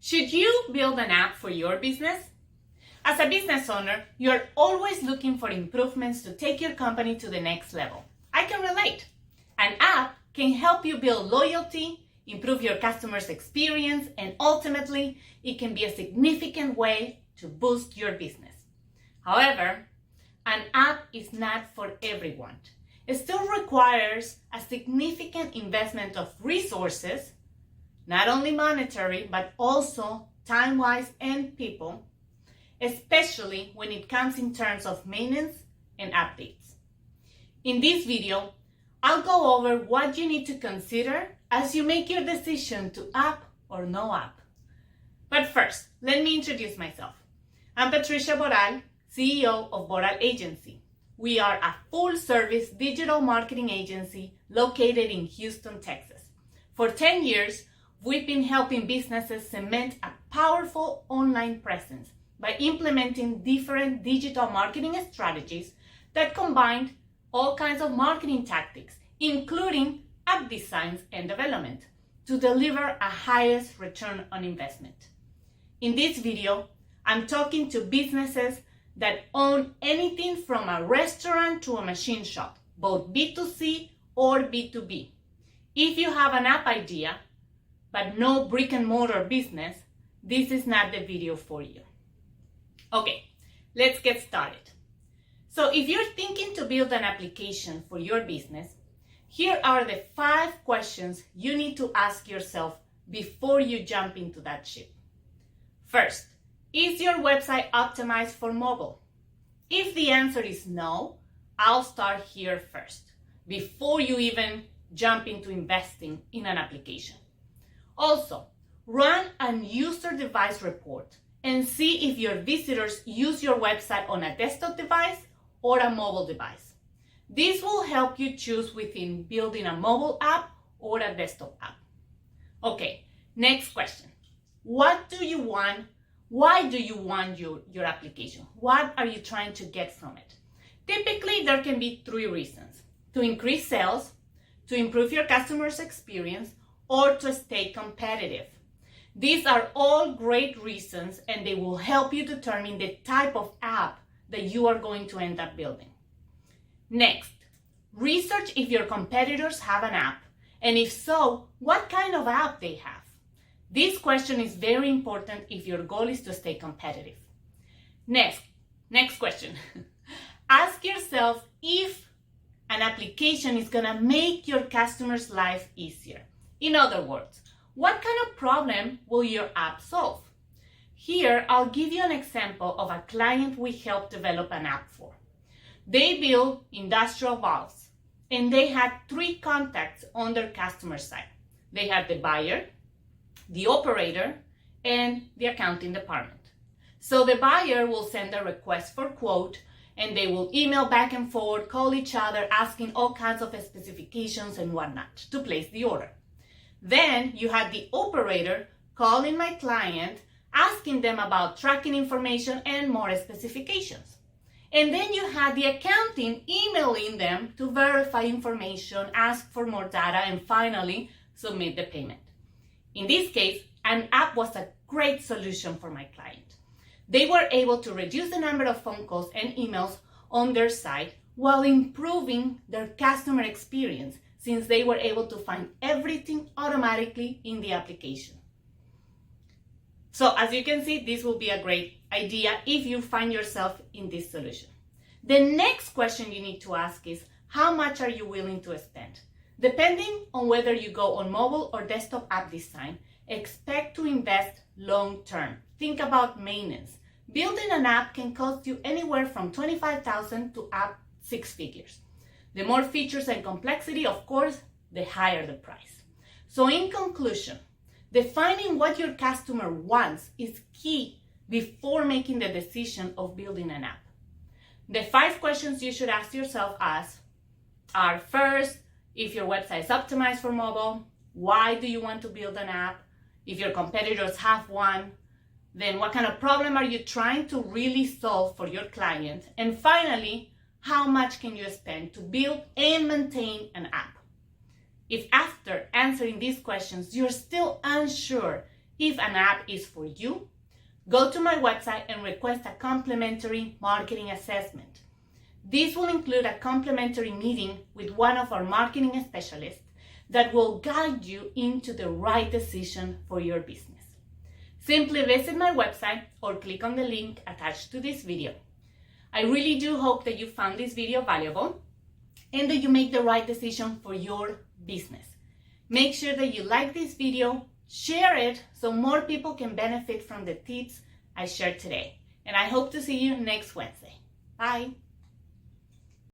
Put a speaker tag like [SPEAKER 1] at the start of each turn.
[SPEAKER 1] Should you build an app for your business? As a business owner, you're always looking for improvements to take your company to the next level. I can relate. An app can help you build loyalty, improve your customers' experience, and ultimately, it can be a significant way to boost your business. However, an app is not for everyone. It still requires a significant investment of resources, not only monetary, but also time-wise and people, especially when it comes in terms of maintenance and updates. In this video, I'll go over what you need to consider as you make your decision to app or no app. But first, let me introduce myself. I'm Patricia Boral, CEO of Boral Agency. We are a full-service digital marketing agency located in Houston, Texas. For 10 years, we've been helping businesses cement a powerful online presence by implementing different digital marketing strategies that combine all kinds of marketing tactics, including app designs and development, to deliver a highest return on investment. In this video, I'm talking to businesses that own anything from a restaurant to a machine shop, both B2C or B2B. If you have an app idea, but no brick and mortar business, this is not the video for you. Okay, let's get started. So if you're thinking to build an application for your business, here are the 5 questions you need to ask yourself before you jump into that ship. First, is your website optimized for mobile? If the answer is no, I'll start here first, before you even jump into investing in an application. Also, run a user device report and see if your visitors use your website on a desktop device or a mobile device. This will help you choose within building a mobile app or a desktop app. Okay, next question. What do you want? Why do you want your application? What are you trying to get from it? Typically, there can be 3 reasons: to increase sales, to improve your customer's experience, or to stay competitive. These are all great reasons, and they will help you determine the type of app that you are going to end up building. Next, research if your competitors have an app, and if so, what kind of app they have. This question is very important if your goal is to stay competitive. Next question. Ask yourself if an application is gonna make your customer's life easier. In other words, what kind of problem will your app solve? Here, I'll give you an example of a client we helped develop an app for. They build industrial valves, and they had 3 contacts on their customer side. They had the buyer, the operator, and the accounting department. So the buyer will send a request for quote, and they will email back and forth, call each other, asking all kinds of specifications and whatnot to place the order. Then you had the operator calling my client, asking them about tracking information and more specifications. And then you had the accounting emailing them to verify information, ask for more data, and finally submit the payment. In this case, an app was a great solution for my client. They were able to reduce the number of phone calls and emails on their site while improving their customer experience, since they were able to find everything automatically in the application. So as you can see, this will be a great idea if you find yourself in this solution. The next question you need to ask is, how much are you willing to spend? Depending on whether you go on mobile or desktop app design, expect to invest long term. Think about maintenance. Building an app can cost you anywhere from $25,000 to up 6 figures. The more features and complexity, of course, the higher the price. So in conclusion, defining what your customer wants is key before making the decision of building an app. The 5 questions you should ask yourself are: first, if your website is optimized for mobile, why do you want to build an app? If your competitors have one, then what kind of problem are you trying to really solve for your client? And finally, how much can you spend to build and maintain an app? If after answering these questions, you're still unsure if an app is for you, go to my website and request a complimentary marketing assessment. This will include a complimentary meeting with one of our marketing specialists that will guide you into the right decision for your business. Simply visit my website or click on the link attached to this video. I really do hope that you found this video valuable and that you make the right decision for your business. Make sure that you like this video, share it so more people can benefit from the tips I shared today. And I hope to see you next Wednesday. Bye.